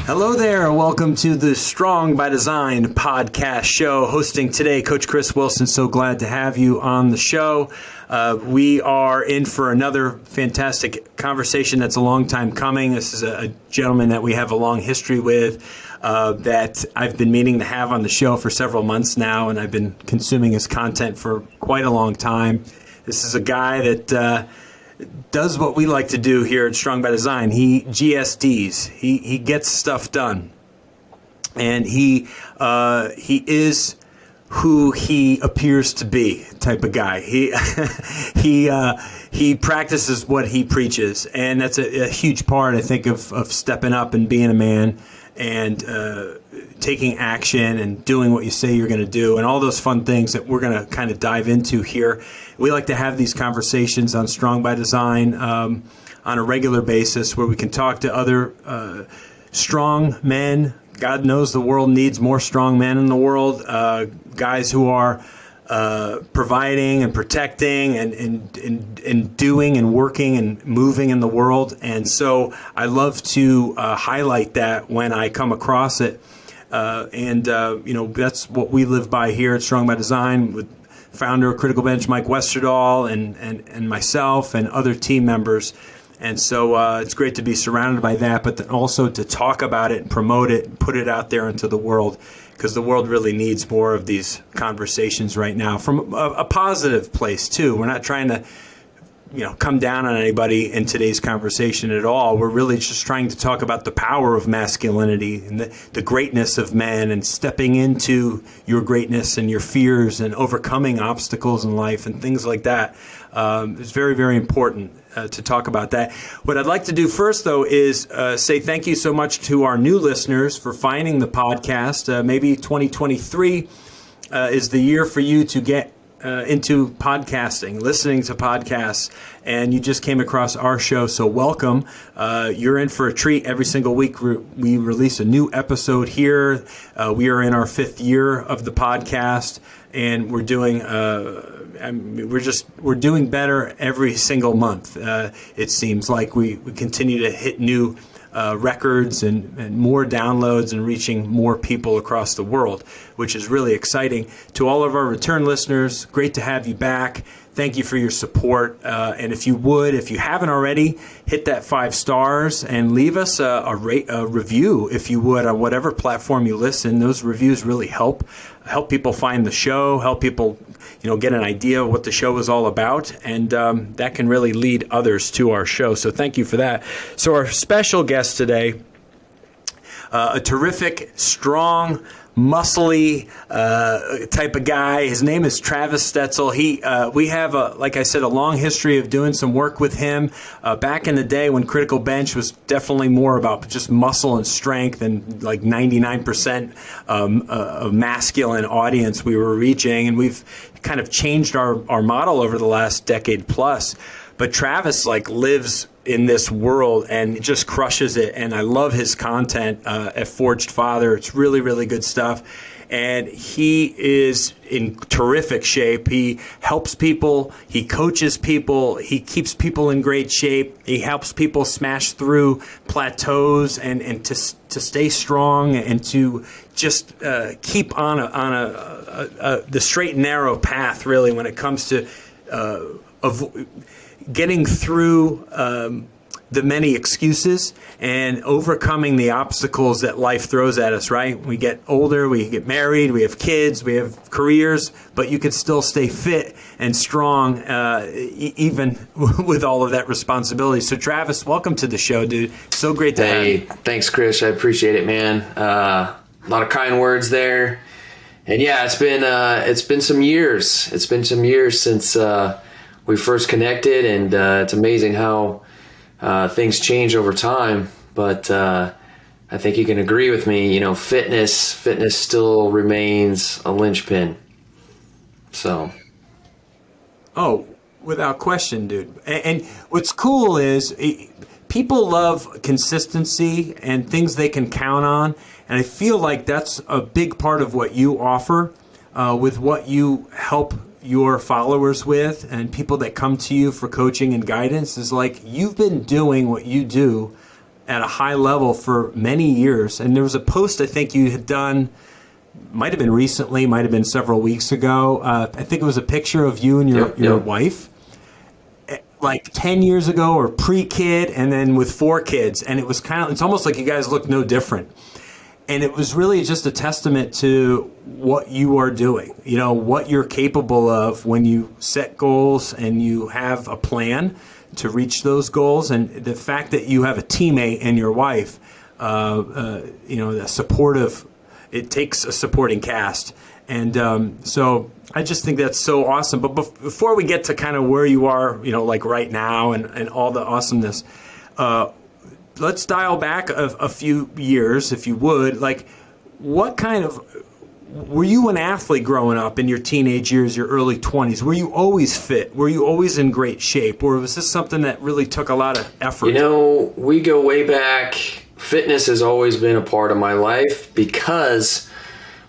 Hello there. Welcome to the Strong by Design podcast show. Hosting today, Coach Chris Wilson. So glad to have you on the show. We are in for another fantastic conversation that's a long time coming. This is a gentleman that we have a long history with that I've been meaning to have on the show for several months now, and I've been consuming his content for quite a long time. This is a guy that does what we like to do here at Strong by Design. He GSDs. He gets stuff done, and he is who he appears to be type of guy. He practices what he preaches, and that's a huge part, I think, of stepping up and being a man and taking action and doing what you say you're going to do, and all those fun things that we're going to kind of dive into here. We like to have these conversations on Strong by Design on a regular basis where we can talk to other strong men. God knows the world needs more strong men in the world, guys who are providing and protecting and doing and working and moving in the world. And so I love to highlight that when I come across it. That's what we live by here at Strong by Design with founder of Critical Bench, Mike Westerdahl, and myself and other team members. And so it's great to be surrounded by that, but then also to talk about it and promote it and put it out there into the world, because the world really needs more of these conversations right now from a positive place too. We're not trying to come down on anybody in today's conversation at all. We're really just trying to talk about the power of masculinity and the greatness of men and stepping into your greatness and your fears and overcoming obstacles in life and things like that. It's very, very important to talk about that. What I'd like to do first, though, is say thank you so much to our new listeners for finding the podcast. Maybe 2023 is the year for you to get into podcasting, listening to podcasts, and you just came across our show, so welcome. You're in for a treat. Every single week we release a new episode here. We are in our 5th year of the podcast, and we're doing we're doing better every single month. It seems like we continue to hit new records and more downloads and reaching more people across the world, which is really exciting. To all of our return listeners, great to have you back. Thank you for your support. And if you haven't already, hit that 5 stars and leave us a review, if you would, on whatever platform you listen. Those reviews really help people find the show, help people get an idea of what the show is all about, and that can really lead others to our show. So thank you for that. So our special guest today, a terrific, strong, muscly type of guy. His name is Travis Stoetzel. We have, like I said, a long history of doing some work with him. Back in the day when Critical Bench was definitely more about just muscle and strength, and like 99% of masculine audience we were reaching. And we've kind of changed our model over the last decade plus. But Travis lives in this world and just crushes it. And I love his content at Forged Father. It's really, really good stuff. And he is in terrific shape. He helps people. He coaches people. He keeps people in great shape. He helps people smash through plateaus and to stay strong and to just keep on the straight and narrow path, really, when it comes to getting through the many excuses and overcoming the obstacles that life throws at us, right? We get older, we get married, we have kids, we have careers, but you can still stay fit and strong even with all of that responsibility. So Travis, welcome to the show, dude. So great to have you. Thanks, Chris. I appreciate it, man. A lot of kind words there. And yeah, it's been some years. It's been some years since we first connected, and it's amazing how things change over time. But I think you can agree with me. Fitness still remains a linchpin. So. Oh, without question, dude. And what's cool is people love consistency and things they can count on. And I feel like that's a big part of what you offer with what you help your followers with and people that come to you for coaching and guidance is like you've been doing what you do at a high level for many years. And there was a post I think you had done, might have been recently, might have been several weeks ago. I think it was a picture of you and your wife, like 10 years ago or pre-kid, and then with 4 kids. And it was it's almost like you guys look no different. And it was really just a testament to what you are doing, what you're capable of when you set goals and you have a plan to reach those goals. And the fact that you have a teammate and your wife, the supportive, it takes a supporting cast. And so I just think that's so awesome. But before we get to kind of where you are, like right now and all the awesomeness, let's dial back a few years, if you would. Like, what kind of, were you an athlete growing up in your teenage years, your early 20s? Were you always fit? Were you always in great shape? Or was this something that really took a lot of effort? We go way back. Fitness has always been a part of my life because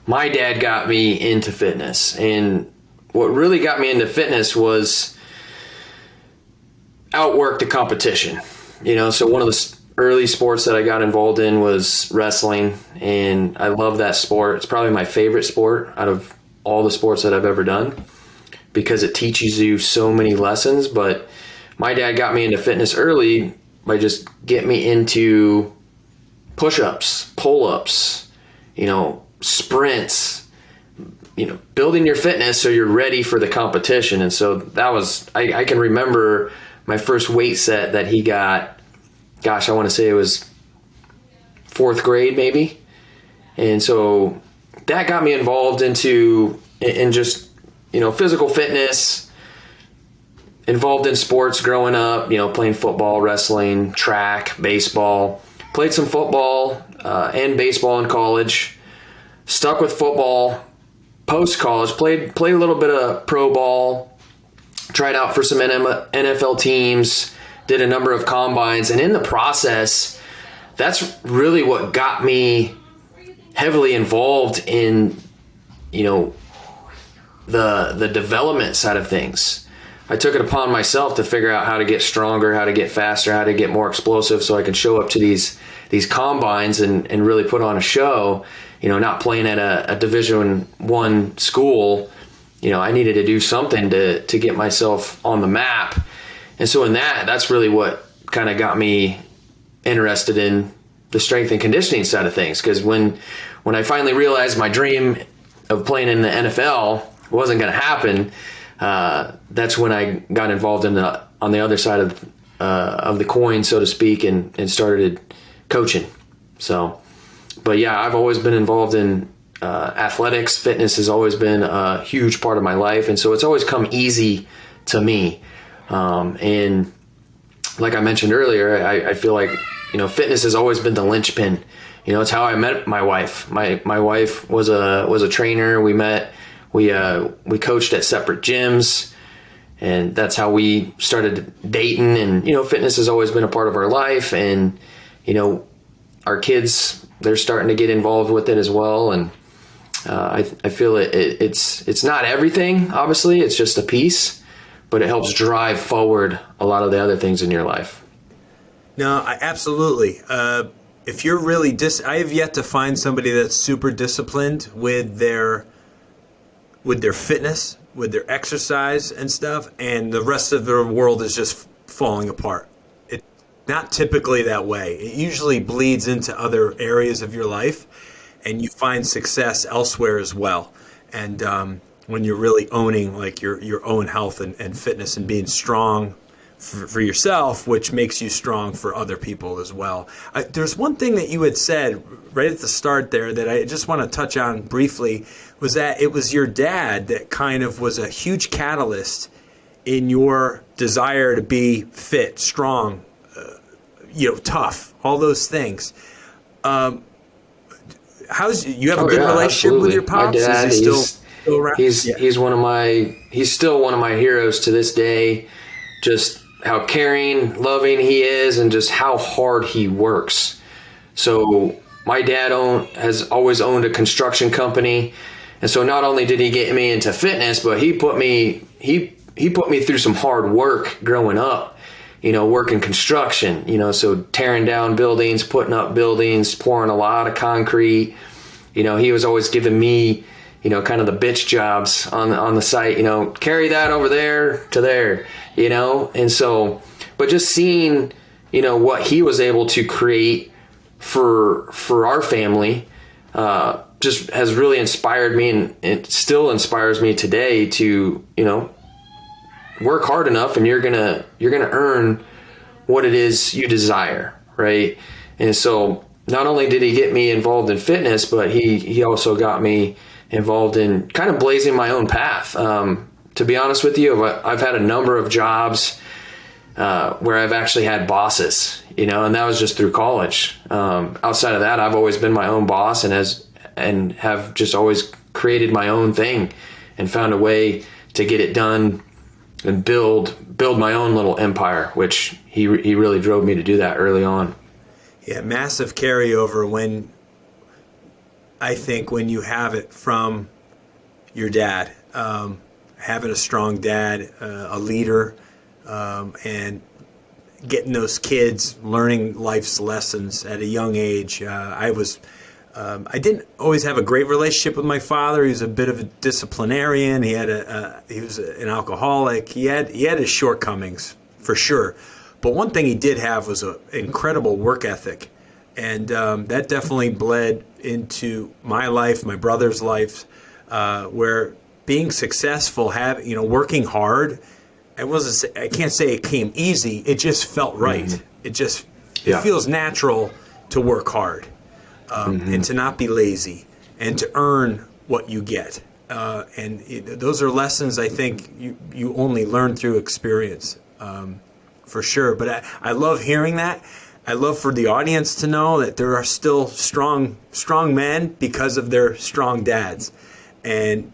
my dad got me into fitness. And what really got me into fitness was outwork the competition. So one of the early sports that I got involved in was wrestling, and I love that sport. It's probably my favorite sport out of all the sports that I've ever done because it teaches you so many lessons. But my dad got me into fitness early by just getting me into push-ups, pull-ups, sprints, building your fitness so you're ready for the competition. And so that was, I can remember my first weight set that he got. Gosh, I want to say it was 4th grade maybe. And so that got me involved in just, physical fitness, involved in sports growing up, playing football, wrestling, track, baseball, played some football and baseball in college, stuck with football post-college, played a little bit of pro ball, tried out for some NFL teams, did a number of combines, and in the process, that's really what got me heavily involved in, the development side of things. I took it upon myself to figure out how to get stronger, how to get faster, how to get more explosive so I could show up to these combines and really put on a show, not playing at a Division I school. I needed to do something to get myself on the map. And so that's really what kind of got me interested in the strength and conditioning side of things. Because when I finally realized my dream of playing in the NFL wasn't going to happen, that's when I got involved on the other side of the coin, so to speak, and started coaching. So, but yeah, I've always been involved in athletics. Fitness has always been a huge part of my life, and so it's always come easy to me. And like I mentioned earlier, I feel like, fitness has always been the linchpin. It's how I met my wife. My wife was a trainer. We met, we coached at separate gyms, and that's how we started dating. And, fitness has always been a part of our life. And, our kids, they're starting to get involved with it as well. And, I feel it's not everything, obviously. It's just a piece, but it helps drive forward a lot of the other things in your life. No, absolutely. If you're really I have yet to find somebody that's super disciplined with their fitness, with their exercise and stuff, and the rest of their world is just falling apart. It's not typically that way. It usually bleeds into other areas of your life, and you find success elsewhere as well. And when you're really owning like your own health and fitness and being strong for yourself, which makes you strong for other people as well. There's one thing that you had said right at the start there that I just want to touch on briefly, was that it was your dad that kind of was a huge catalyst in your desire to be fit, strong, tough, all those things. You have a good relationship absolutely. With your pops? My dad, Is he still around? He's still one of my heroes to this day. Just how caring, loving he is, and just how hard he works. So my dad has always owned a construction company, and so not only did he get me into fitness, but he put me through some hard work growing up. working construction, so tearing down buildings, putting up buildings, pouring a lot of concrete. He was always giving me, kind of the bitch jobs on the site, carry that over there to there, and so, but just seeing, what he was able to create for our family, just has really inspired me, and it still inspires me today to, work hard enough and you're gonna earn what it is you desire, right? And so not only did he get me involved in fitness, but he also got me involved in kind of blazing my own path. To be honest with you, I've had a number of jobs where I've actually had bosses, and that was just through college. Outside of that, I've always been my own boss and have just always created my own thing and found a way to get it done and build my own little empire, which he really drove me to do that early on. Yeah, massive carryover when you have it from your dad, having a strong dad, a leader, and getting those kids learning life's lessons at a young age. I didn't always have a great relationship with my father. He was a bit of a disciplinarian. He was an alcoholic. He had his shortcomings for sure. But one thing he did have was an incredible work ethic, and that definitely bled into my life, my brother's life, where being successful, working hard. I can't say it came easy. It just felt right. Mm-hmm. It feels natural to work hard. And to not be lazy, and to earn what you get. Those are lessons I think you only learn through experience, for sure. But I love hearing that. I love for the audience to know that there are still strong men because of their strong dads, and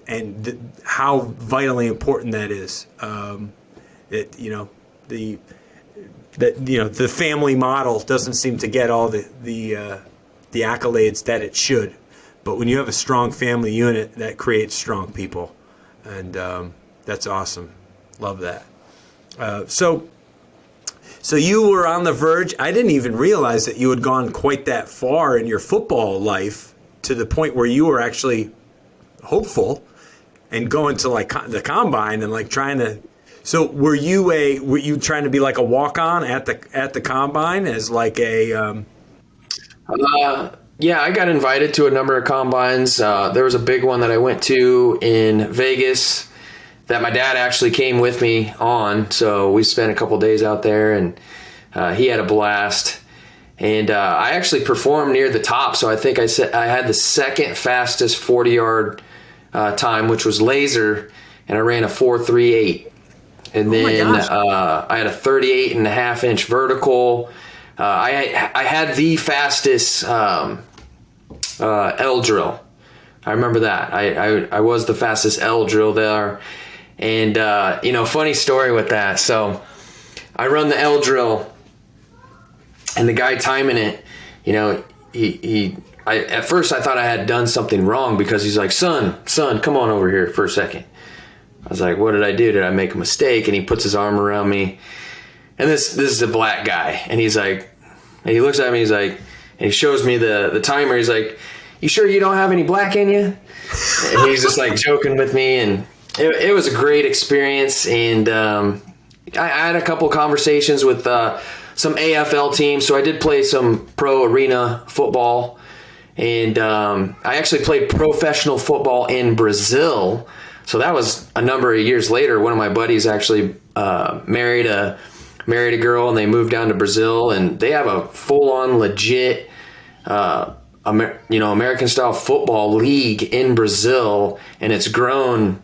how vitally important that is. The family model doesn't seem to get all the accolades that it should, but when you have a strong family unit, that creates strong people, and that's awesome. Love that. So you were on the verge. I didn't even realize that you had gone quite that far in your football life, to the point where you were actually hopeful and going to the combine and trying to. So were you trying to be like a walk-on at the combine as a yeah, I got invited to a number of combines. There was a big one that I went to in Vegas that my dad actually came with me on. So we spent a couple days out there, and he had a blast. And I actually performed near the top. So I think I had the second fastest 40-yard time, which was laser, and I ran a 4.38. And then I had a 38.5-inch vertical. I had the fastest L drill. I remember that. I was the fastest L drill there. And, funny story with that. So I run the L drill, and the guy timing it, at first I thought I had done something wrong, because he's like, son, come on over here for a second. I was like, what did I do? Did I make a mistake? And he puts his arm around me. And this is a black guy, and he's like, and he looks at me, he's like, and he shows me the timer. He's like, you sure you don't have any black in you? And he's just joking with me, and it was a great experience. And I had a couple conversations with some AFL teams, so I did play some pro arena football, and I actually played professional football in Brazil. So that was a number of years later. One of my buddies actually married a girl, and they moved down to Brazil, and they have a full-on legit, American style football league in Brazil, and it's grown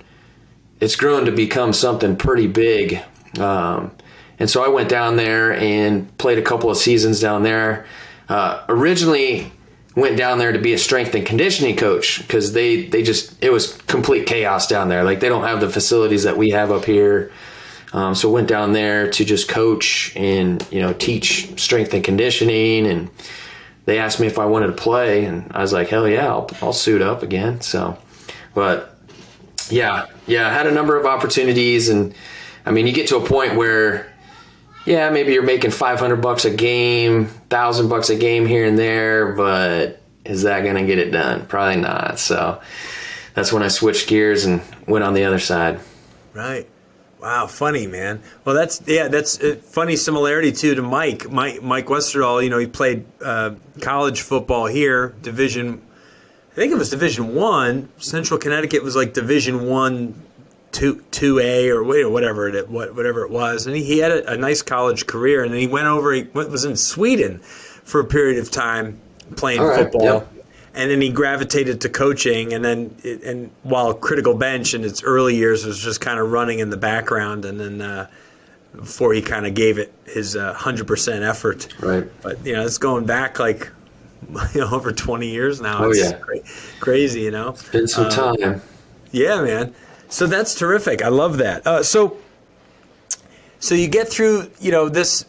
to become something pretty big. And so I went down there and played a couple of seasons down there. Originally went down there to be a strength and conditioning coach, because it was complete chaos down there. They don't have the facilities that we have up here. So went down there to just coach and, teach strength and conditioning. And they asked me if I wanted to play, and I was like, hell yeah, I'll suit up again. So, but yeah, I had a number of opportunities. And I mean, you get to a point where, yeah, maybe you're making $500 a game, $1,000 a game here and there, but is that going to get it done? Probably not. So that's when I switched gears and went on the other side. Right. Wow, funny, man. Well, that's a funny similarity too to Mike. Mike Westerdahl, he played college football here, I think it was Division 1. Central Connecticut was like Division 1 2A or whatever it was. And he had a nice college career, and then he was in Sweden for a period of time playing football. Yep. And then he gravitated to coaching, and while Critical Bench in its early years was just kind of running in the background, and then before he kind of gave it his 100% effort. Right. But it's going back like over 20 years now. Oh, it's yeah. Crazy, It's been some time. Yeah, man. So that's terrific. I love that. So you get through this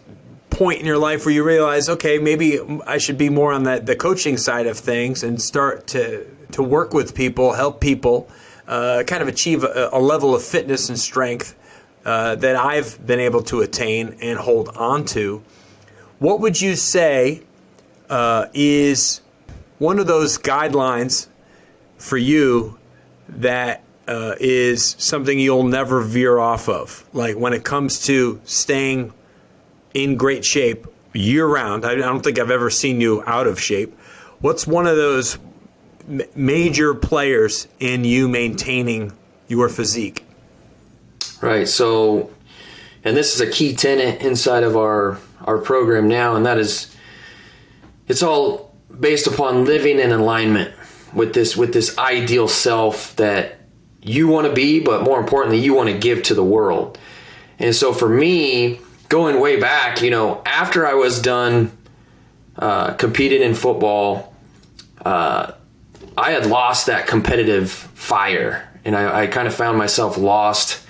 point in your life where you realize, okay, maybe I should be more on the coaching side of things and start to work with people, help people, kind of achieve a level of fitness and strength that I've been able to attain and hold on to. What would you say is one of those guidelines for you that is something you'll never veer off of? Like when it comes to staying in great shape year-round. I don't think I've ever seen you out of shape. What's one of those major players in you maintaining your physique? Right. So, and this is a key tenet inside of our program now, and that is, it's all based upon living in alignment with this ideal self that you want to be, but more importantly, you want to give to the world. And so for me, going way back, after I was done competing in football, I had lost that competitive fire, and I kind of found myself lost.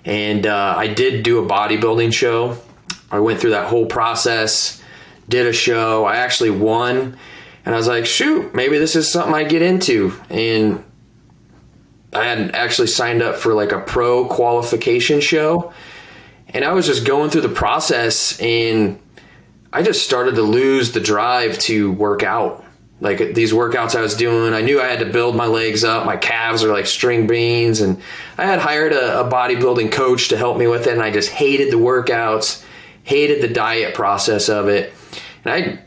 And I did do a bodybuilding show. I went through that whole process, did a show. I actually won, and I was like, shoot, maybe this is something I get into. And I had actually signed up for like a pro qualification show. And I was just going through the process, and I just started to lose the drive to work out. Like these workouts I was doing, I knew I had to build my legs up. My calves are like string beans. And I had hired a bodybuilding coach to help me with it. And I just hated the workouts, hated the diet process of it. And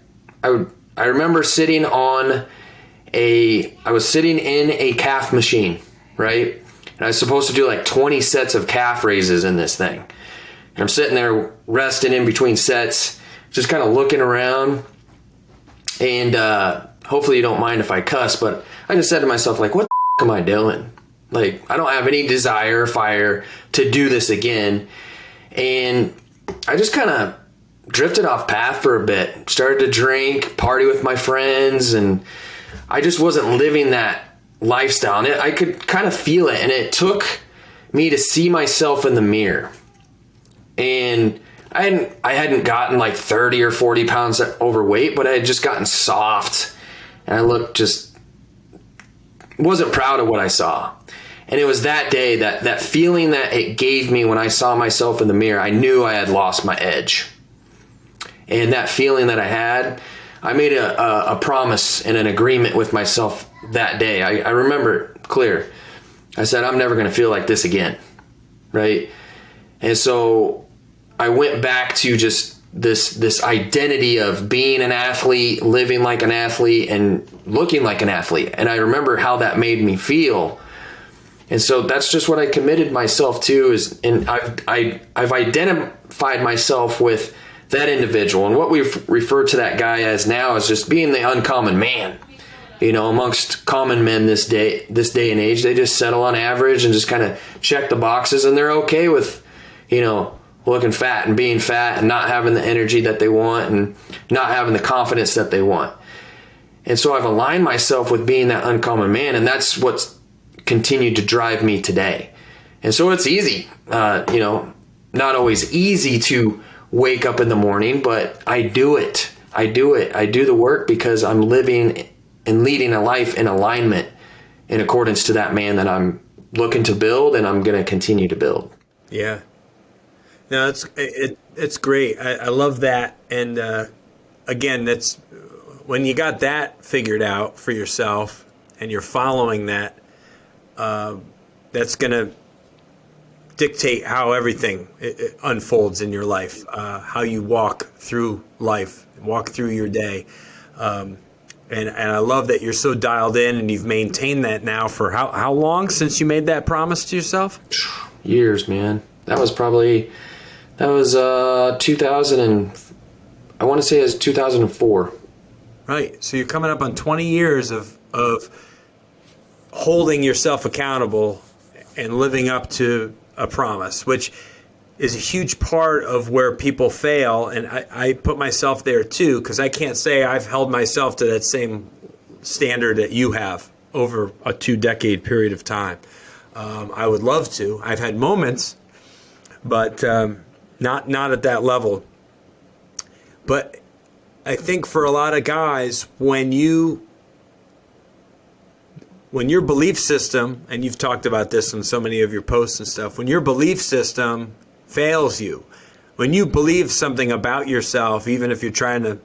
I remember sitting in a calf machine, right? And I was supposed to do like 20 sets of calf raises in this thing. And I'm sitting there resting in between sets, just kind of looking around. And hopefully you don't mind if I cuss, but I just said to myself, like, what the am I doing? Like, I don't have any desire or fire to do this again. And I just kind of drifted off path for a bit, started to drink, party with my friends, and I just wasn't living that lifestyle. And I could kind of feel it, and it took me to see myself in the mirror. And I hadn't gotten like 30 or 40 pounds overweight, but I had just gotten soft, and I wasn't proud of what I saw. And it was that day, that feeling that it gave me when I saw myself in the mirror, I knew I had lost my edge. And that feeling that I had, I made a promise and an agreement with myself that day. I remember it clear. I said, I'm never going to feel like this again. Right? And so I went back to just this identity of being an athlete, living like an athlete, and looking like an athlete. And I remember how that made me feel. And so that's just what I committed myself to, and I've identified myself with that individual. And what we refer to that guy as now is just being the uncommon man. Amongst common men this day and age, they just settle on average and just kind of check the boxes, and they're okay with, looking fat and being fat and not having the energy that they want and not having the confidence that they want. And so I've aligned myself with being that uncommon man, and that's what's continued to drive me today. And so it's easy, not always easy to wake up in the morning, but I do it. I do the work because I'm living and leading a life in alignment in accordance to that man that I'm looking to build, and I'm going to continue to build. Yeah. No, it's great. I love that. And again, that's when you got that figured out for yourself and you're following that, that's going to dictate how everything it unfolds in your life, how you walk through life, walk through your day. And I love that you're so dialed in and you've maintained that now for how long since you made that promise to yourself? Years, man. That was 2000 and I want to say it was 2004. Right. So you're coming up on 20 years of holding yourself accountable and living up to a promise, which is a huge part of where people fail. And I put myself there too, because I can't say I've held myself to that same standard that you have over a 2-decade period of time. I would love to. I've had moments, but not at that level. But I think for a lot of guys, when your belief system, and you've talked about this in so many of your posts and stuff, when your belief system fails you, when you believe something about yourself, even if you're trying to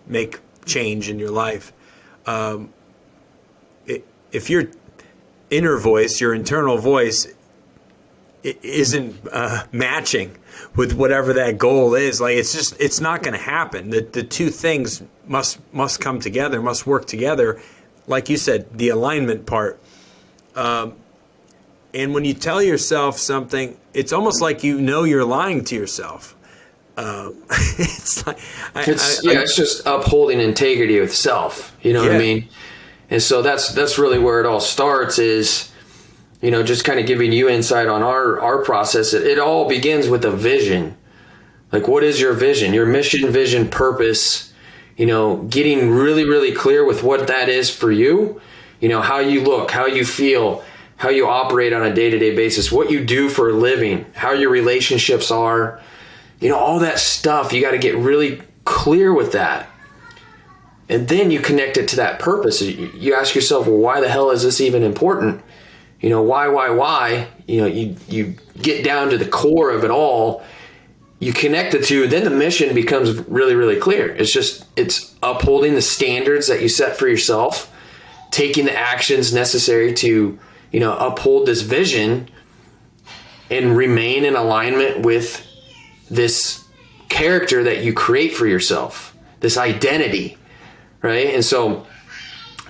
make change in your life, if your inner voice, your internal voice, isn't matching with whatever that goal is, like it's not going to happen. The two things must come together, must work together. Like you said, the alignment part. And when you tell yourself something, it's almost like you're lying to yourself. It's like it's just upholding integrity with self. You know what I mean? And so that's really where it all starts. Is just kind of giving you insight on our process. It all begins with a vision. Like, what is your vision? Your mission, vision, purpose. Getting really, really clear with what that is for you. How you look, how you feel, how you operate on a day-to-day basis, what you do for a living, how your relationships are, all that stuff. You got to get really clear with that. And then you connect it to that purpose. You ask yourself, well, why the hell is this even important? Why? You get down to the core of it all. You connect the two, then the mission becomes really, really clear. It's upholding the standards that you set for yourself, taking the actions necessary to, uphold this vision and remain in alignment with this character that you create for yourself, this identity, right? And so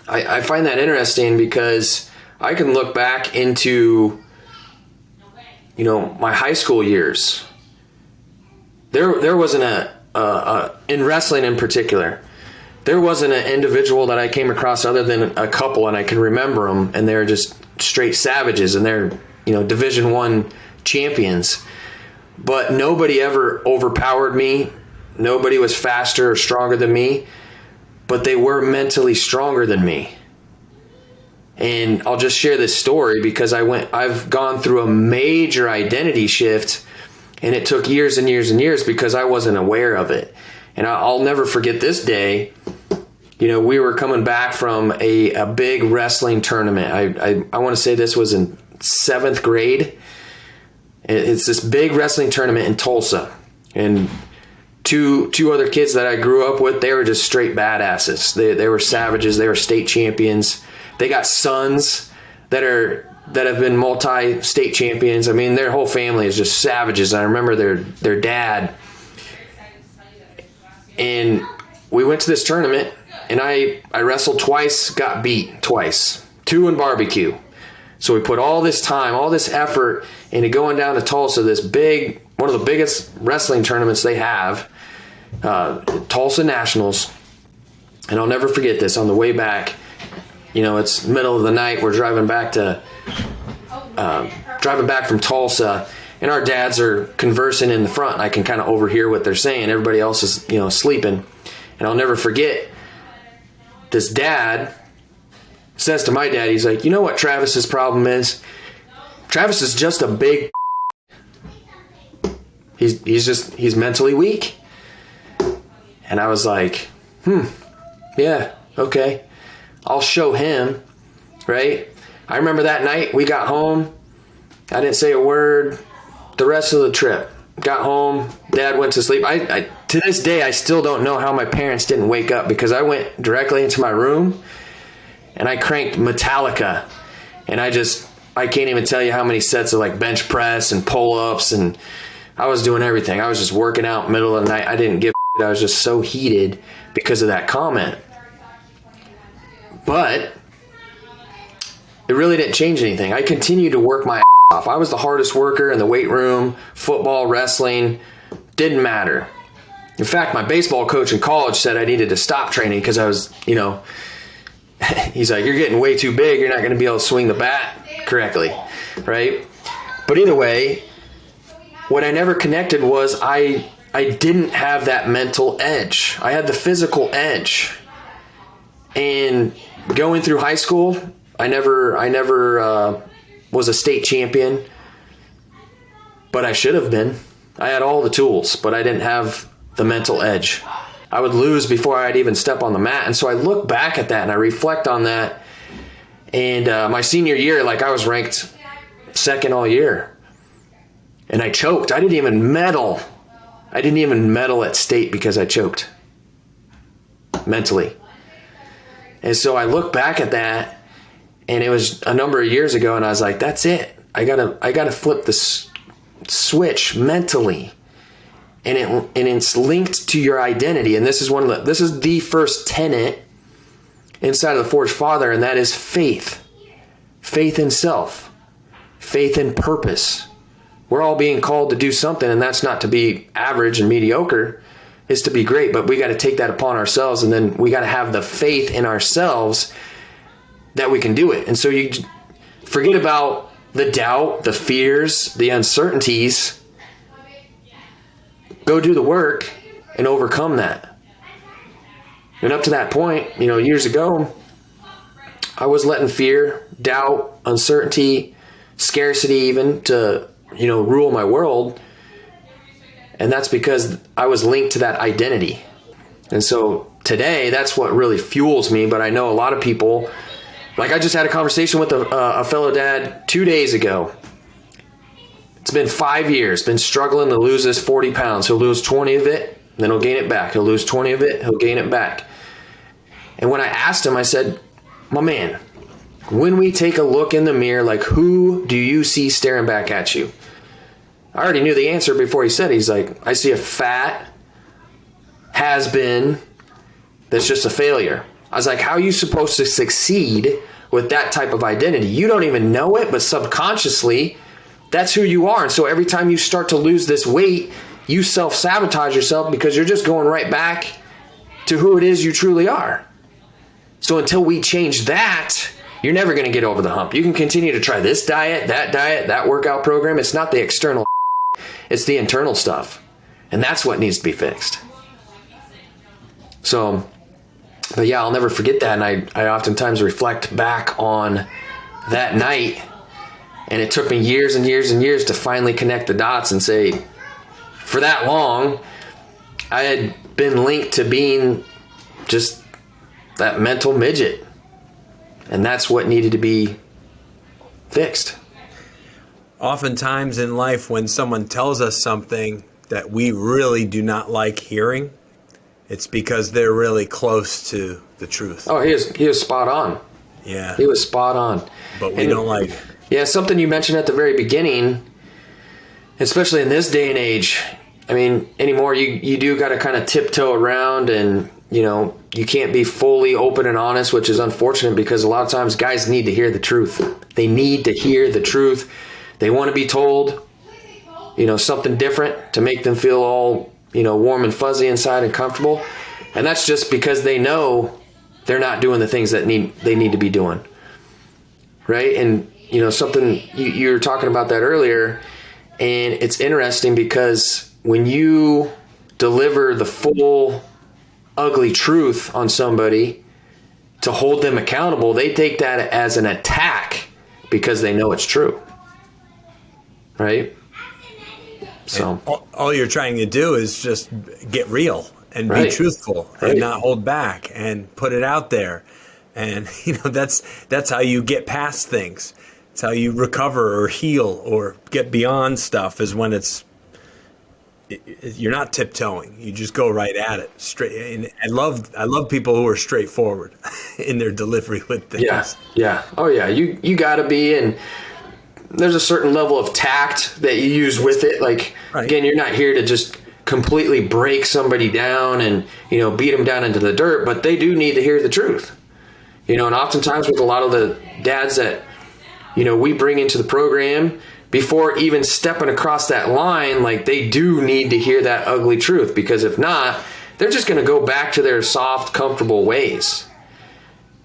I find that interesting because I can look back into, my high school years. There wasn't in wrestling in particular, there wasn't an individual that I came across other than a couple, and I can remember them, and they're just straight savages, and they're, Division I champions. But nobody ever overpowered me. Nobody was faster or stronger than me, but they were mentally stronger than me. And I'll just share this story because I've gone through a major identity shift, and it took years and years and years because I wasn't aware of it. And I'll never forget this day. We were coming back from a big wrestling tournament. I want to say this was in 7th grade. It's this big wrestling tournament in Tulsa. And two other kids that I grew up with, they were just straight badasses. They were savages. They were state champions. They got sons that have been multi-state champions. I mean, their whole family is just savages. I remember their dad. And we went to this tournament, and I wrestled twice, got beat twice, 2 in barbecue. So we put all this time, all this effort into going down to Tulsa, one of the biggest wrestling tournaments they have, Tulsa Nationals. And I'll never forget this. On the way back, it's middle of the night. We're driving back from Tulsa, and our dads are conversing in the front. I can kind of overhear what they're saying. Everybody else is, sleeping. And I'll never forget, this dad says to my dad, he's like, you know what Travis's problem is? Travis is just a big he's mentally weak. And I was like, yeah, okay. I'll show him, right? I remember that night we got home. I didn't say a word the rest of the trip. got home, Dad went to sleep. I to this day, I still don't know how my parents didn't wake up, because I went directly into my room and I cranked Metallica, and I can't even tell you how many sets of like bench press and pull-ups, and I was doing everything. I was just working out middle of the night. I didn't give a shit. I was just so heated because of that comment. But it really didn't change anything. I continued to work my ass off. I was the hardest worker in the weight room, football, wrestling, didn't matter. In fact, my baseball coach in college said I needed to stop training because I was, he's like, you're getting way too big. You're not going to be able to swing the bat correctly, right? But either way, what I never connected was I didn't have that mental edge. I had the physical edge. And going through high school, I never was a state champion, but I should have been. I had all the tools, but I didn't have the mental edge. I would lose before I'd even step on the mat. And so I look back at that and I reflect on that. And my senior year, I was ranked second all year. And I choked. I didn't even medal. At state because I choked mentally. And so I look back at that, and it was a number of years ago, and I was like, that's it. I gotta flip the switch mentally. And it's linked to your identity. And this is the first tenet inside of the Forged Father, and that is faith. Faith in self. Faith in purpose. We're all being called to do something, and that's not to be average and mediocre. It's to be great, but we got to take that upon ourselves, and then we got to have the faith in ourselves that we can do it. And so you forget about the doubt, the fears, the uncertainties. Go do the work and overcome that. And up to that point, years ago, I was letting fear, doubt, uncertainty, scarcity even to, rule my world. And that's because I was linked to that identity. And so today, that's what really fuels me. But I know a lot of people, I just had a conversation with a fellow dad 2 days ago. It's been 5 years, been struggling to lose this 40 pounds. He'll lose 20 of it, then he'll gain it back. He'll lose 20 of it, he'll gain it back. And when I asked him, I said, my man, when we take a look in the mirror, who do you see staring back at you? I already knew the answer before he said it. He's like, I see a fat has-been that's just a failure. I was like, how are you supposed to succeed with that type of identity? You don't even know it, but subconsciously, that's who you are. And so every time you start to lose this weight, you self-sabotage yourself because you're just going right back to who it is you truly are. So until we change that, you're never going to get over the hump. You can continue to try this diet, that workout program. It's not the external, it's the internal stuff. And that's what needs to be fixed. So, but yeah, I'll never forget that. And I oftentimes reflect back on that night. And it took me years and years and years to finally connect the dots and say, for that long, I had been linked to being just that mental midget. And that's what needed to be fixed. Oftentimes in life, when someone tells us something that we really do not like hearing, it's because they're really close to the truth. Oh, he was spot on. Yeah. He was spot on. But we don't like it. Yeah, something you mentioned at the very beginning, especially in this day and age, anymore you do got to kind of tiptoe around, and, you can't be fully open and honest, which is unfortunate because a lot of times guys need to hear the truth. They need to hear the truth. They want to be told, something different to make them feel all, warm and fuzzy inside and comfortable. And that's just because they know they're not doing the things that they need to be doing. Right? And, something you were talking about that earlier, and it's interesting because when you deliver the full ugly truth on somebody to hold them accountable, they take that as an attack because they know it's true. Right? So all you're trying to do is just get real and be truthful and not hold back and put it out there. And that's how you get past things. It's how you recover or heal or get beyond stuff, is when it's you're not tiptoeing. You just go right at it straight. And I love people who are straightforward in their delivery with things. Yeah. Oh yeah. You gotta be, and there's a certain level of tact that you use with it. Like, right. Again, you're not here to just completely break somebody down and, beat them down into the dirt, but they do need to hear the truth. And oftentimes with a lot of the dads that, we bring into the program, before even stepping across that line, like, they do need to hear that ugly truth, because if not, they're just going to go back to their soft, comfortable ways.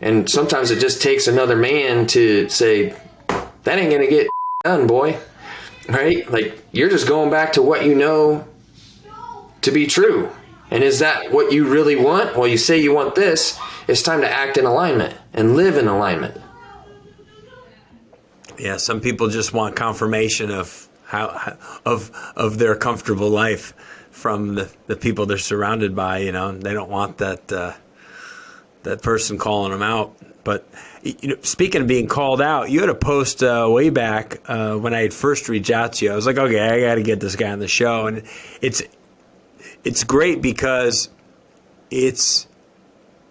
And sometimes it just takes another man to say, that ain't going to get done, boy. Right? Like, you're just going back to what you know to be true. And is that what you really want? Well, you say you want this. It's time to act in alignment and live in alignment. Yeah, some people just want confirmation of of their comfortable life from the people they're surrounded by. They don't want that person calling them out. But speaking of being called out, you had a post way back when I had first reached out to you. I was like, okay, I got to get this guy on the show, and it's great because I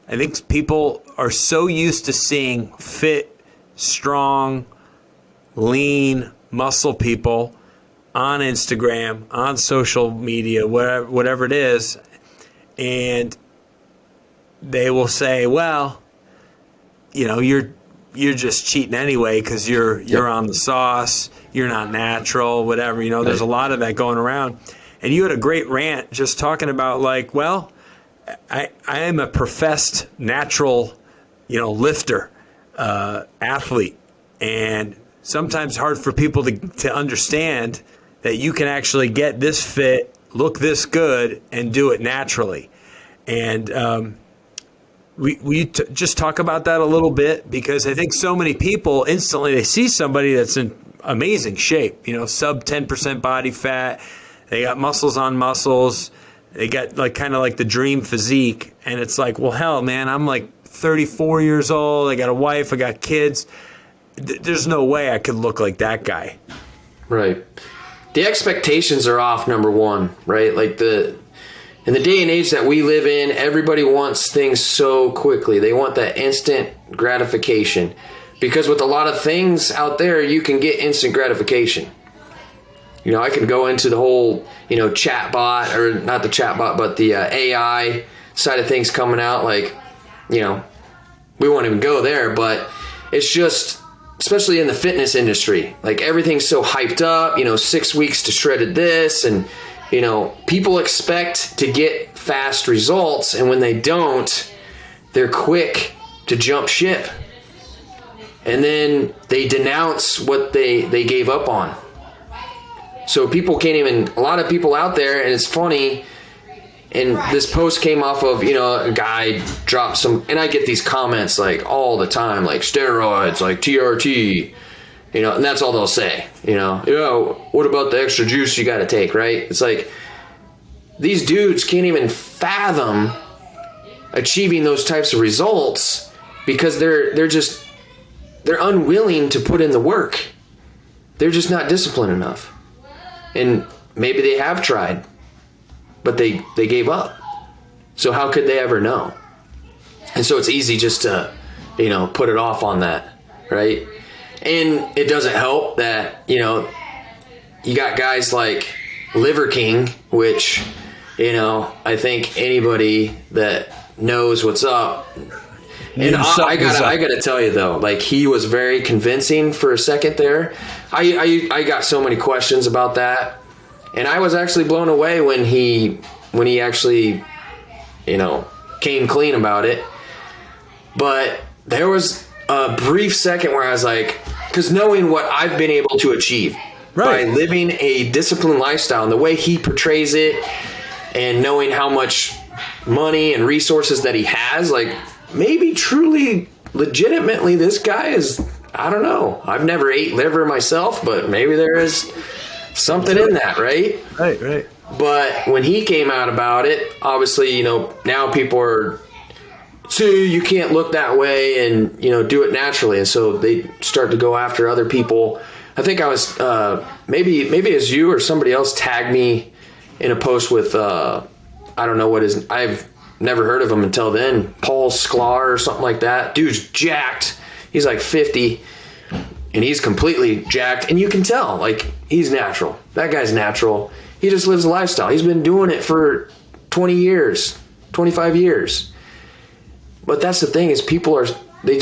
think people are so used to seeing fit, strong, lean, muscle people on Instagram, on social media, whatever it is, and they will say, well, you're just cheating anyway because you're on the sauce, you're not natural, whatever. There's a lot of that going around. And you had a great rant just talking about, like, well, I am a professed natural, lifter, athlete, and sometimes hard for people to understand that you can actually get this fit, look this good, and do it naturally. And we just talk about that a little bit, because I think so many people instantly, they see somebody that's in amazing shape, sub 10% body fat, they got muscles on muscles, they got kind of like the dream physique, and it's like, well, hell, man, I'm like 34 years old, I got a wife, I got kids. There's no way I could look like that guy. Right. The expectations are off, number one, right? Like, in the day and age that we live in, everybody wants things so quickly. They want that instant gratification, because with a lot of things out there, you can get instant gratification. I can go into the whole, chat bot, or not the chat bot, but the AI side of things coming out. Like, we won't even go there, but it's just, especially in the fitness industry, like, everything's so hyped up, 6 weeks to shredded this, and, people expect to get fast results, and when they don't, they're quick to jump ship. And then they denounce what they gave up on. So people can't even, a lot of people out there, and it's funny, and this post came off of, a guy dropped some, and I get these comments like all the time, like steroids, like TRT, and that's all they'll say, what about the extra juice you got to take, right? It's like, these dudes can't even fathom achieving those types of results because they're unwilling to put in the work. They're just not disciplined enough. And maybe they have tried, but they gave up. So how could they ever know? And so it's easy just to, put it off on that, right? And it doesn't help that, you got guys like Liver King, which, I think anybody that knows what's up. And I gotta tell you though, like, he was very convincing for a second there. I got so many questions about that, and I was actually blown away when he actually, came clean about it. But there was a brief second where I was like, because knowing what I've been able to achieve by living a disciplined lifestyle and the way he portrays it, and knowing how much money and resources that he has, like, maybe truly, legitimately, this guy is, I don't know. I've never ate liver myself, but maybe there is something in that, right? Right. But when he came out about it, obviously, now people are, see, you can't look that way and, do it naturally. And so they start to go after other people. I think I was, maybe as you or somebody else tagged me in a post with, I don't know what his, I've never heard of him until then, Paul Sklar or something like that. Dude's jacked. He's like 50 and he's completely jacked. And you can tell, like, he's natural. That guy's natural. He just lives a lifestyle. He's been doing it for 20 years, 25 years. But that's the thing, is people are, they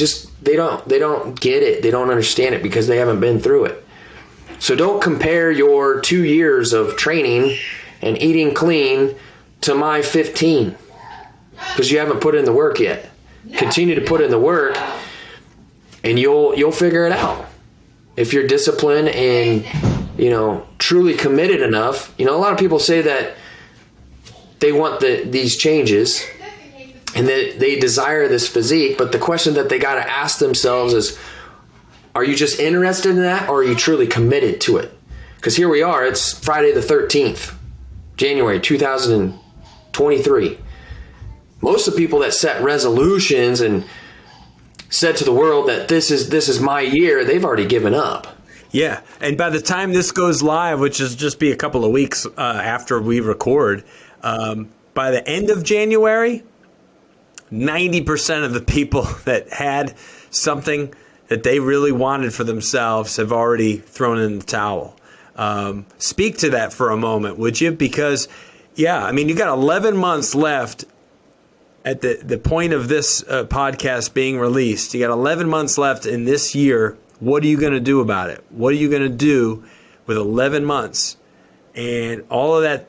don't get it. They don't understand it because they haven't been through it. So don't compare your 2 years of training and eating clean to my 15, because you haven't put in the work yet. Continue to put in the work and you'll figure it out. If you're disciplined and, truly committed enough. A lot of people say that they want these changes and that they desire this physique, but the question that they got to ask themselves is, are you just interested in that, or are you truly committed to it? Because here we are, it's Friday the 13th, January 2023. Most of the people that set resolutions and said to the world that this is my year, they've already given up. Yeah, and by the time this goes live, which is just be a couple of weeks after we record, by the end of January, 90% of the people that had something that they really wanted for themselves have already thrown in the towel. Speak to that for a moment, would you? Because, you got 11 months left at the point of this podcast being released. You got 11 months left in this year. What are you going to do about it? What are you going to do with 11 months? And all that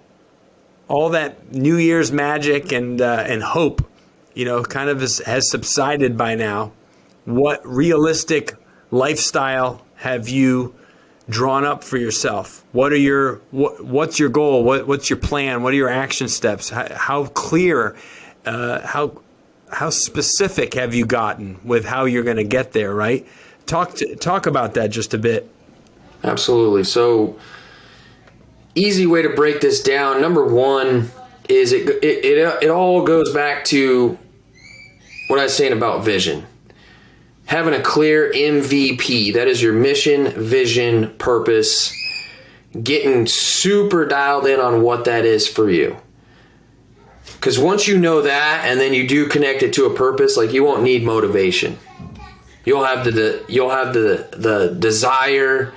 New Year's magic and hope, kind of has subsided by now. What realistic lifestyle have you drawn up for yourself? What's your goal? What's your plan? What are your action steps? How clear, how specific have you gotten with how you're going to get there, right? Talk about that just a bit. Absolutely. So, easy way to break this down. Number one is it all goes back to what I was saying about vision. Having a clear MVP, that is your mission, vision, purpose, getting super dialed in on what that is for you. Because once you know that, and then you do connect it to a purpose, like, you won't need motivation. You'll have the desire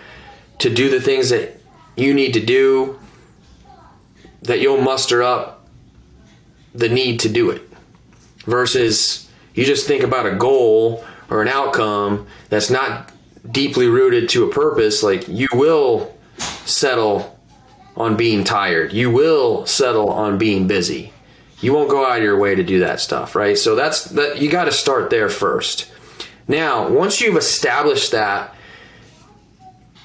to do the things that you need to do, that you'll muster up the need to do it. Versus you just think about a goal or an outcome that's not deeply rooted to a purpose. Like, you will settle on being tired. You will settle on being busy. You won't go out of your way to do that stuff, right? So that you got to start there first. Now, once you've established that,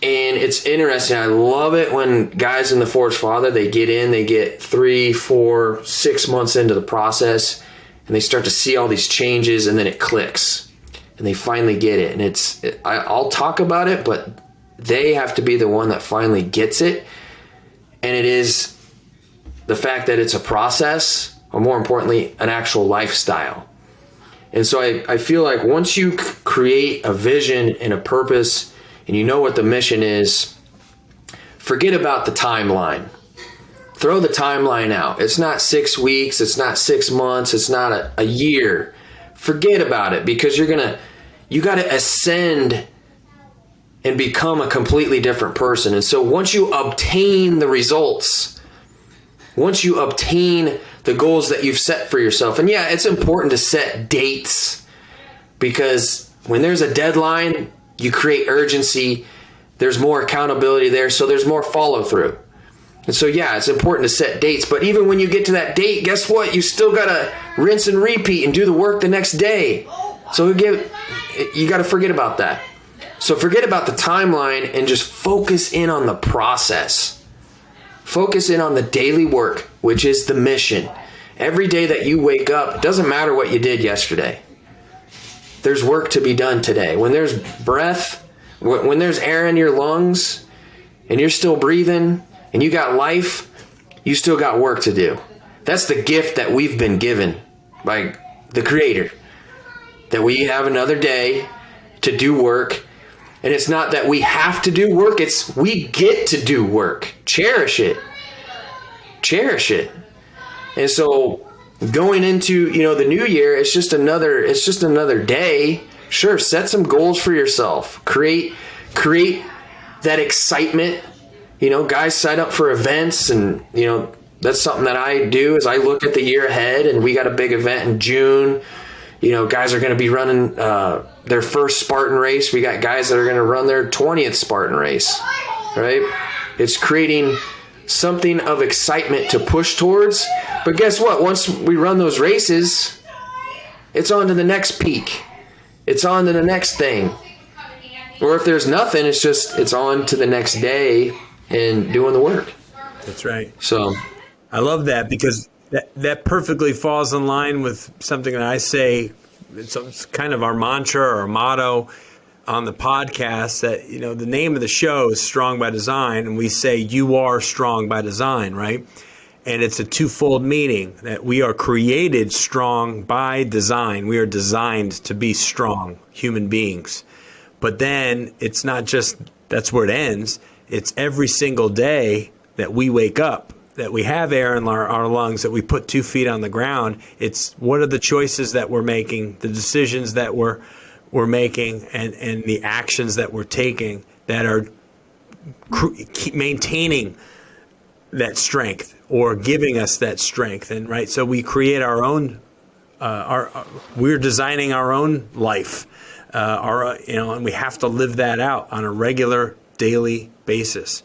and it's interesting, I love it when guys in the Forge Father, they get 3, 4, 6 months into the process, and they start to see all these changes, and then it clicks, and they finally get it. And I'll talk about it, but they have to be the one that finally gets it. And it is the fact that it's a process, or more importantly, an actual lifestyle. And so I feel like once you create a vision and a purpose, and you know what the mission is, forget about the timeline. Throw the timeline out. It's not 6 weeks. It's not 6 months. It's not a year. Forget about it, because you got to ascend and become a completely different person. And so once you obtain the results, once you obtain the goals that you've set for yourself, and it's important to set dates, because when there's a deadline, you create urgency, there's more accountability there, so there's more follow through. And so it's important to set dates, but even when you get to that date, guess what? You still gotta rinse and repeat and do the work the next day. So you gotta forget about that. So forget about the timeline and just focus in on the process. Focus in on the daily work, which is the mission. Every day that you wake up, it doesn't matter what you did yesterday. There's work to be done today. When there's breath, when there's air in your lungs, and you're still breathing, and you got life, you still got work to do. That's the gift that we've been given by the Creator. That we have another day to do work. And it's not that we have to do work, it's we get to do work. Cherish it. cherish it. And so going into, the new year, it's just another day. Sure, set some goals for yourself. Create that excitement. Guys sign up for events, and that's something that I do is I look at the year ahead, and we got a big event in June. Guys are going to be running their first Spartan race. We got guys that are going to run their 20th Spartan race, right? It's creating something of excitement to push towards. But guess what? Once we run those races, it's on to the next peak. It's on to the next thing. Or if there's nothing, it's on to the next day and doing the work. That's right. So I love that, because that perfectly falls in line with something that I say. It's kind of our mantra or our motto on the podcast, that, the name of the show is Strong by Design, and we say you are strong by design, right? And it's a twofold meaning, that we are created strong by design. We are designed to be strong human beings. But then it's not just that's where it ends. It's every single day that we wake up, that we have air in our lungs, that we put 2 feet on the ground. It's what are the choices that we're making, the decisions that we're making, and the actions that we're taking that are keep maintaining that strength or giving us that strength. And right, so we create our own, we're designing our own life, and we have to live that out on a regular daily basis.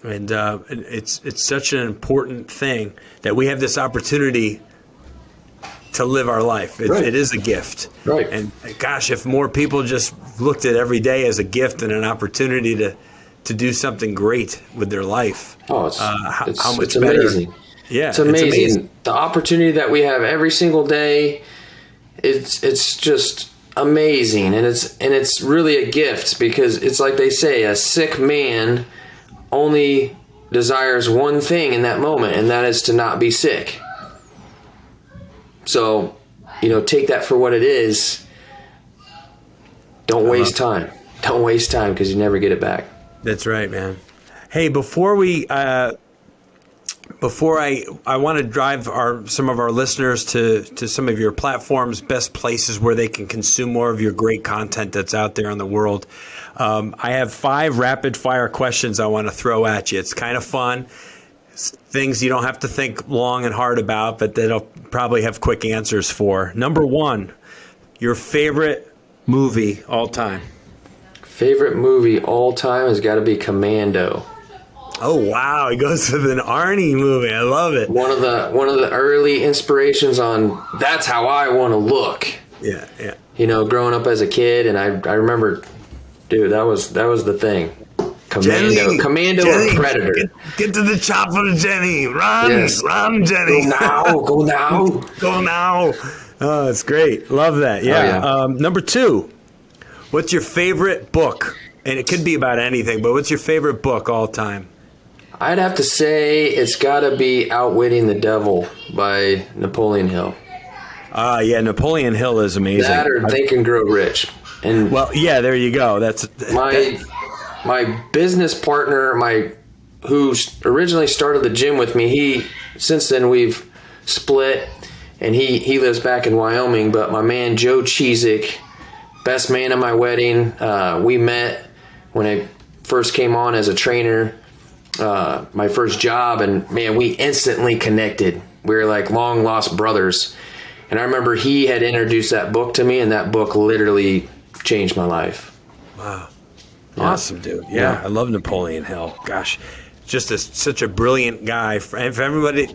And it's such an important thing that we have this opportunity to live our life. Right. It is a gift. Right. And gosh, if more people just looked at every day as a gift and an opportunity to do something great with their life. Oh, how much it's better. Amazing. Yeah, It's amazing. The opportunity that we have every single day, it's just amazing, and it's really a gift, because it's like they say, a sick man only desires one thing in that moment, and that is to not be sick. So, take that for what it is. Don't waste time. Don't waste time, because you never get it back. That's right, man. Hey, before I want to drive some of our listeners to some of your platforms, best places where they can consume more of your great content that's out there in the world. I have 5 rapid fire questions I want to throw at you. It's kind of fun. It's things you don't have to think long and hard about, but that'll probably have quick answers for. Number 1, your favorite movie all time. Favorite movie all time has got to be Commando. Oh wow, he goes with an Arnie movie. I love it. One of the early inspirations on that's how I want to look. Yeah. Growing up as a kid, and I remember, dude, that was the thing. Commando or Predator. Get to the chopper, Jenny. Run, yes. Run, Jenny. Go now. Go now. Oh, it's great. Love that. Yeah. Oh, yeah. Number 2, what's your favorite book? And it could be about anything, but what's your favorite book all time? I'd have to say it's got to be Outwitting the Devil by Napoleon Hill. Yeah, Napoleon Hill is amazing. That or Think and Grow Rich. And well, yeah, there you go. That's my business partner, who originally started the gym with me. Since then we've split, and he lives back in Wyoming. But my man Joe Cheezick, best man at my wedding. We met when I first came on as a trainer, my first job, and man, we instantly connected. We were like long lost brothers. And I remember he had introduced that book to me, and that book literally changed my life. Wow. Yeah. Awesome, dude. Yeah, I love Napoleon Hill. Gosh, just such a brilliant guy. And for everybody,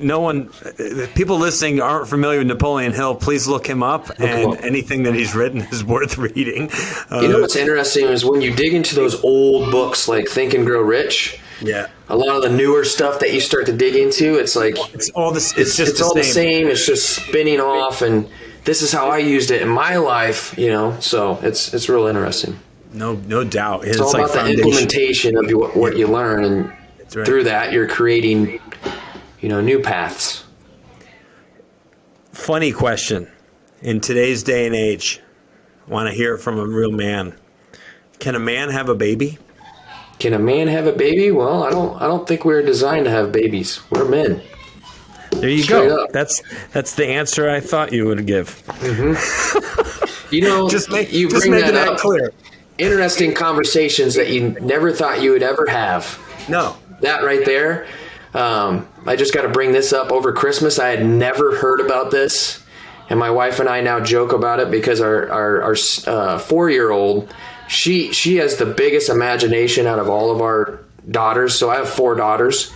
people listening aren't familiar with Napoleon Hill, please look him up. Anything that he's written is worth reading. What's interesting is when you dig into those old books like Think and Grow Rich. Yeah. A lot of the newer stuff that you start to dig into, it's like it's all this. It's all the same. It's just spinning off, and this is how I used it in my life. So it's real interesting. No doubt. It's all about the implementation of what you learn, and right. Through that, you're creating, new paths. Funny question. In today's day and age, I want to hear it from a real man. Can a man have a baby? Can a man have a baby? Well, I don't think we're designed to have babies. We're men. There you Straight go. up. That's the answer I thought you would give. You know, Just you just bring making that that up. clear. Interesting conversations that you never thought you would ever have. No. That right there. I just got to bring this up. Over Christmas, I had never heard about this, and my wife and I now joke about it because our 4-year-old, she has the biggest imagination out of all of our daughters. So I have 4 daughters,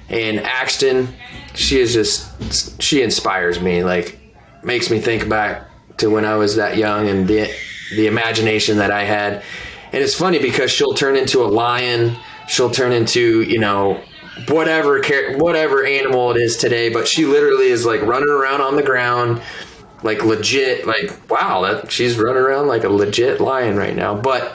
and Axton, she inspires me. Like, makes me think back to when I was that young and the imagination that I had. And it's funny because she'll turn into a lion, she'll turn into, you know, whatever animal it is today, but she literally is like running around on the ground, like legit, like, wow, she's running around like a legit lion right now. But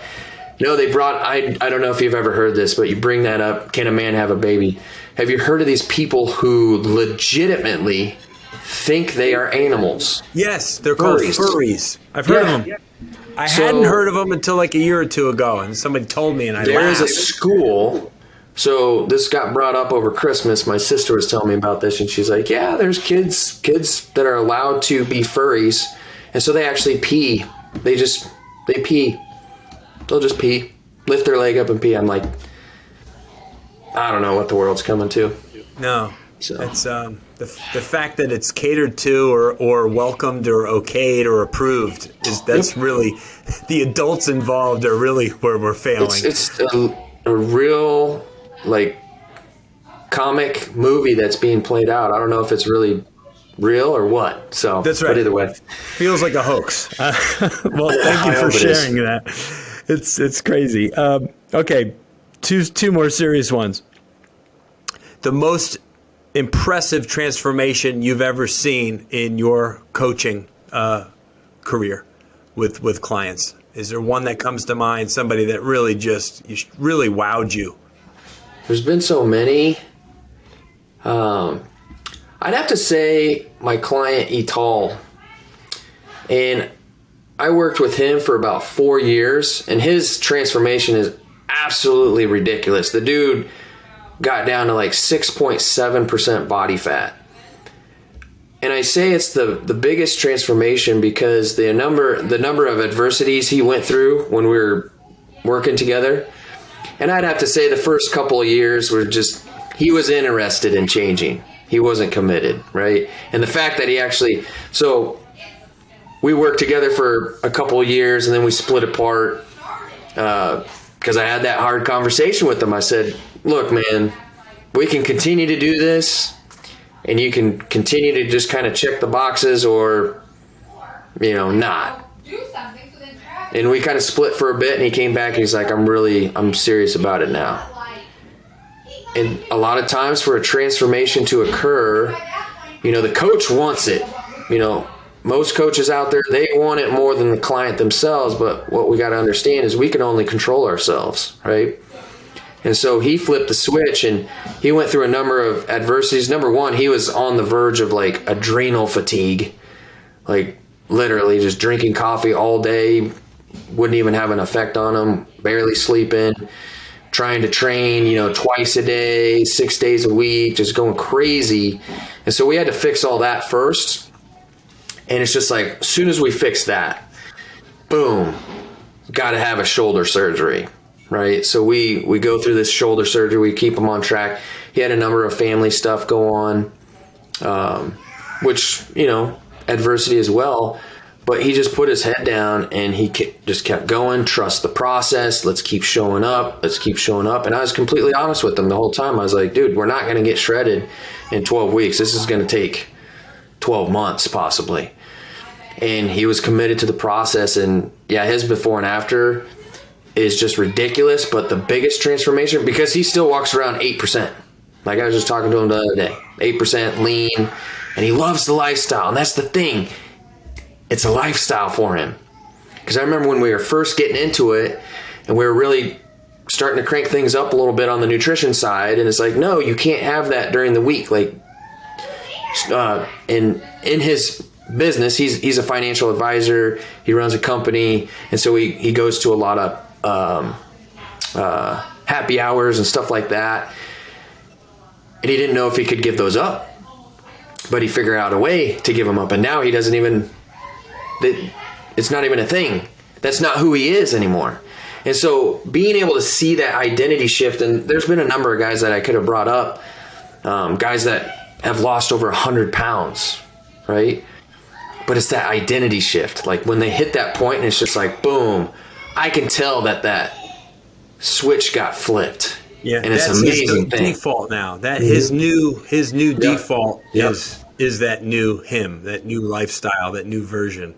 you know, they brought, I don't know if you've ever heard this, but you bring that up, can a man have a baby? Have you heard of these people who legitimately think they are animals? Yes, they're called furries. I've heard of them. I hadn't heard of them until like a year or two ago, and somebody told me, and I There is laughed. a school. So this got brought up over Christmas. My sister was telling me about this, and she's like, yeah, there's kids that are allowed to be furries. And so they actually pee. They pee. They'll just pee, lift their leg up and pee. I'm like, I don't know what the world's coming to. No. So It's the fact that it's catered to or welcomed or okayed or approved that's really, the adults involved are really where we're failing. it's a real, like, comic movie that's being played out. I don't know if it's really real or what. So That's right. But either way, Feels like a hoax. Well, thank you I for hope it is. sharing that. It's crazy. Okay, two more serious ones. The most impressive transformation you've ever seen in your coaching career with clients? Is there one that comes to mind? Somebody that really really wowed you? there's been so many. I'd have to say my client Ital, and I worked with him for about 4 years, and his transformation is absolutely ridiculous. The dude got down to like 6.7% body fat. And I say it's the biggest transformation because the number of adversities he went through when we were working together. And I'd have to say the first couple of years were just, he was interested in changing. He wasn't committed, right? And the fact that so we worked together for a couple of years and then we split apart because I had that hard conversation with him. I said, look, man, we can continue to do this and you can continue to just kind of check the boxes or, not. And we kind of split for a bit, and he came back and he's like, I'm serious about it now. And a lot of times for a transformation to occur, the coach wants it. Most coaches out there, they want it more than the client themselves, but what we got to understand is we can only control ourselves, right? And so he flipped the switch and he went through a number of adversities. Number one, he was on the verge of like adrenal fatigue, like literally just drinking coffee all day, wouldn't even have an effect on him, barely sleeping, trying to train, twice a day, 6 days a week, just going crazy. And so we had to fix all that first. And it's just like, as soon as we fix that, boom, got to have a shoulder surgery. Right. So we go through this shoulder surgery. We keep him on track. He had a number of family stuff go on, which, adversity as well. But he just put his head down and he just kept going. Trust the process. Let's keep showing up. Let's keep showing up. And I was completely honest with him the whole time. I was like, dude, we're not going to get shredded in 12 weeks. This is going to take 12 months possibly. And he was committed to the process. And yeah, his before and after is just ridiculous, but the biggest transformation, because he still walks around 8%. Like I was just talking to him the other day, 8% lean, and he loves the lifestyle. And that's the thing. It's a lifestyle for him. Because I remember when we were first getting into it and we were really starting to crank things up a little bit on the nutrition side. And it's like, no, you can't have that during the week. Like in his business, he's a financial advisor. He runs a company. And so he goes to a lot of happy hours and stuff like that, and he didn't know if he could give those up. but he figured out a way to give them up. And now he doesn't even, it's not even a thing. That's not who he is anymore. And so being able to see that identity shift, and there's been a number of guys that I could have brought up, guys that have lost over 100 pounds, right? But it's that identity shift. Like when they hit that point and it's just like, boom, I can tell that switch got flipped. Yeah, and it's that's amazing his default now. That his new default is that new him, that new lifestyle, that new version.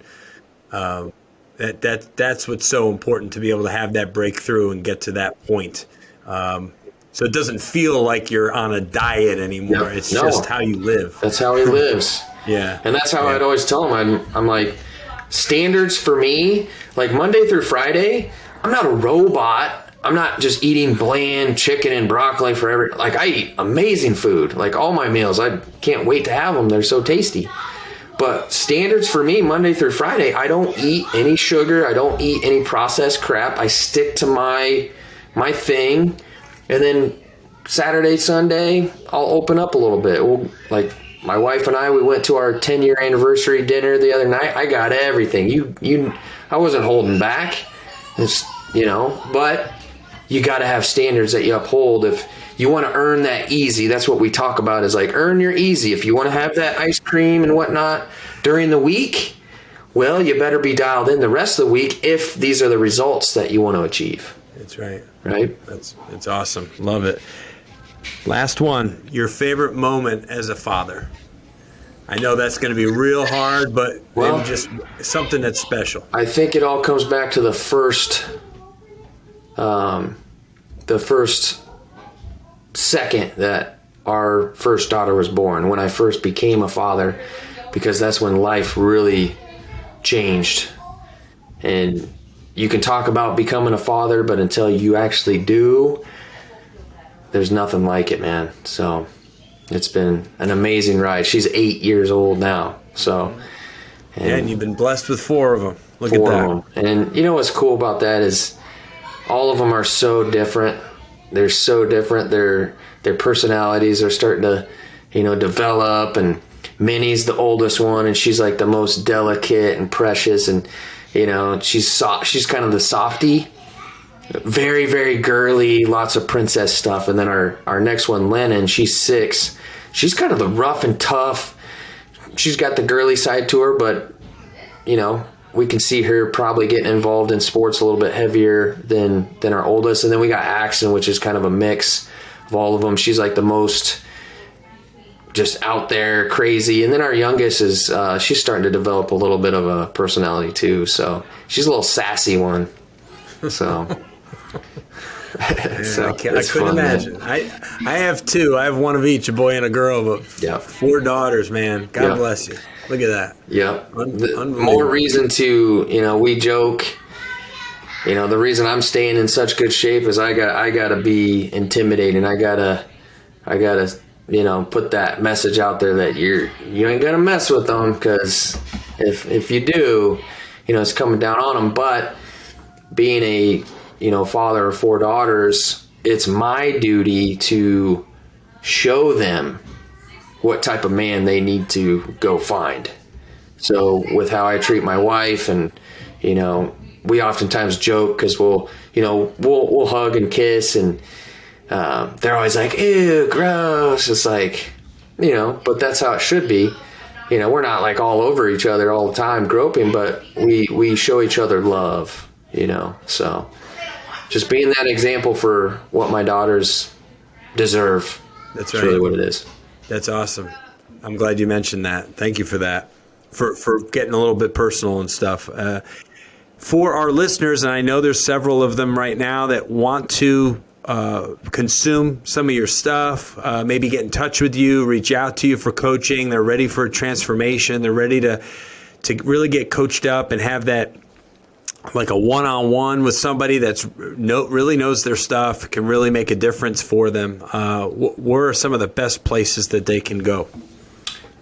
That's what's so important, to be able to have that breakthrough and get to that point. So it doesn't feel like you're on a diet anymore. It's just how you live. That's how he lives. Yeah. And that's how I'd always tell him. I'm like, standards for me, like Monday through Friday, I'm not a robot. I'm not just eating bland chicken and broccoli like I eat amazing food. Like all my meals, I can't wait to have them. They're so tasty. But standards for me, Monday through Friday, I don't eat any sugar. I don't eat any processed crap. I stick to my thing. And then Saturday, Sunday, I'll open up a little bit. Like my wife and I, we went to our 10-year anniversary dinner the other night. I got everything. I wasn't holding back. But you got to have standards that you uphold. If you want to earn that easy, that's what we talk about, is like earn your easy. If you want to have that ice cream and whatnot during the week, well, you better be dialed in the rest of the week if these are the results that you want to achieve. That's right. Right? That's awesome. Love it. Last one, your favorite moment as a father. I know that's going to be real hard, but maybe just something that's special. I think it all comes back to the first second that our first daughter was born, when I first became a father, because that's when life really changed. And you can talk about becoming a father, but until you actually do, there's nothing like it, man. So it's been an amazing ride. She's 8 years old now. So, and you've been blessed with 4 of them. Look at that. And you know what's cool about that is all of them are so different. They're so different. Their personalities are starting to, develop. And Minnie's the oldest one, and she's like the most delicate and precious. And she's kind of the softie, very, very girly, lots of princess stuff. And then our next one, Lennon, she's 6. She's kind of the rough and tough. She's got the girly side to her, but we can see her probably getting involved in sports a little bit heavier than our oldest. And then we got Axon, which is kind of a mix of all of them. She's like the most just out there, crazy. And then our youngest is, she's starting to develop a little bit of a personality too. So she's a little sassy one. So, I couldn't imagine. I have 2. I have one of each, a boy and a girl, but 4 daughters, man. God bless you. Look at that. Yeah. More reason to, we joke, the reason I'm staying in such good shape is I gotta be intimidating. I gotta, put that message out there that you ain't gonna mess with them, because if you do, it's coming down on them. But being a, father of 4 daughters, it's my duty to show them what type of man they need to go find. So with how I treat my wife, and we oftentimes joke, because we'll hug and kiss, and they're always like, ew, gross. It's like, but that's how it should be. We're not like all over each other all the time groping, but we show each other love, so just being that example for what my daughters deserve. That's really what it is. That's awesome. I'm glad you mentioned that. Thank you for that, for getting a little bit personal and stuff. For our listeners, and I know there's several of them right now that want to consume some of your stuff, maybe get in touch with you, reach out to you for coaching. They're ready for a transformation. They're ready to really get coached up and have that, like a one-on-one with somebody that's really knows their stuff, can really make a difference for them. Where are some of the best places that they can go?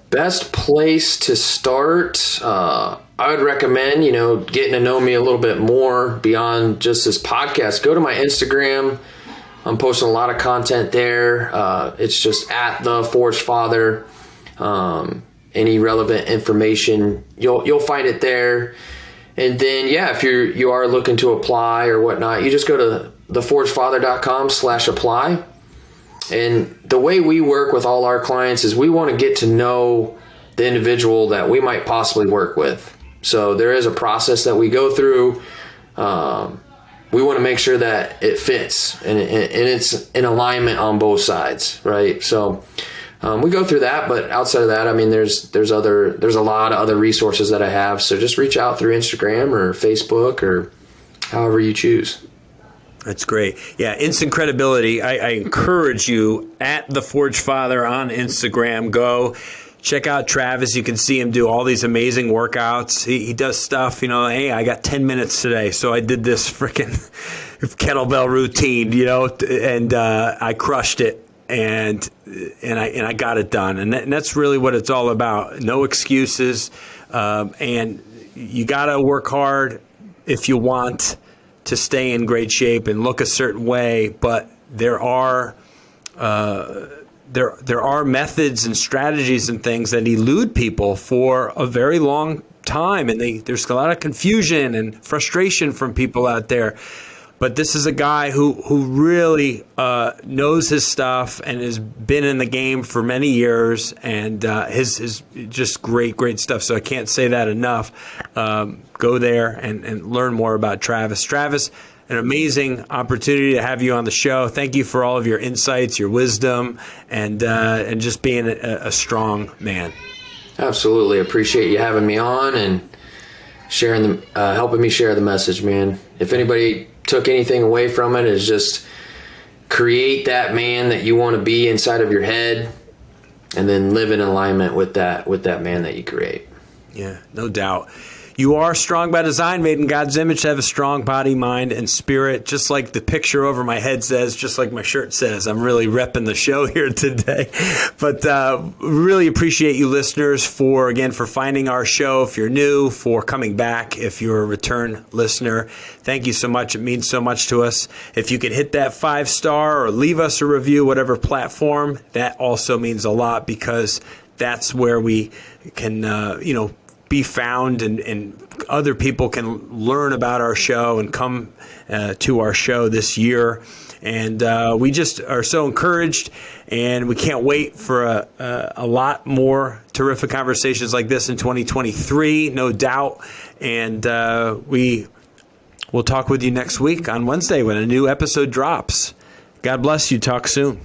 Best place to start, I would recommend, getting to know me a little bit more beyond just this podcast. Go to my Instagram. I'm posting a lot of content there. It's just @TheForgedFather. any relevant information, you'll find it there. And then, if you are looking to apply or whatnot, you just go to theforgefather.com/apply. And the way we work with all our clients is we want to get to know the individual that we might possibly work with. So there is a process that we go through. We want to make sure that it fits and it's in alignment on both sides, right? So we go through that, but outside of that, I mean, there's a lot of other resources that I have. So just reach out through Instagram or Facebook or however you choose. That's great. Yeah, instant credibility. I encourage you at The Forge Father on Instagram. Go check out Travis. You can see him do all these amazing workouts. He does stuff, hey, I got 10 minutes today, so I did this freaking kettlebell routine, and I crushed it. And I got it done, and that's really what it's all about. No excuses, and you got to work hard if you want to stay in great shape and look a certain way. But there are methods and strategies and things that elude people for a very long time, and there's a lot of confusion and frustration from people out there. But this is a guy who really knows his stuff and has been in the game for many years, and his just great stuff. So I can't say that enough. Go there and learn more about Travis. Travis, an amazing opportunity to have you on the show. Thank you for all of your insights, your wisdom, and just being a strong man. Absolutely. Appreciate you having me on and sharing helping me share the message, man. If anybody took anything away from it, is just create that man that you want to be inside of your head, and then live in alignment with that man that you create. Yeah, no doubt. You are strong by design, made in God's image, to have a strong body, mind, and spirit, just like the picture over my head says, just like my shirt says. I'm really repping the show here today. But really appreciate you listeners for finding our show. If you're new, for coming back. If you're a return listener, thank you so much. It means so much to us. If you could hit that 5-star or leave us a review, whatever platform, that also means a lot, because that's where we can, be found, and other people can learn about our show and come to our show this year. And we just are so encouraged, and we can't wait for a lot more terrific conversations like this in 2023, no doubt. And we will talk with you next week on Wednesday when a new episode drops. God bless you. Talk soon.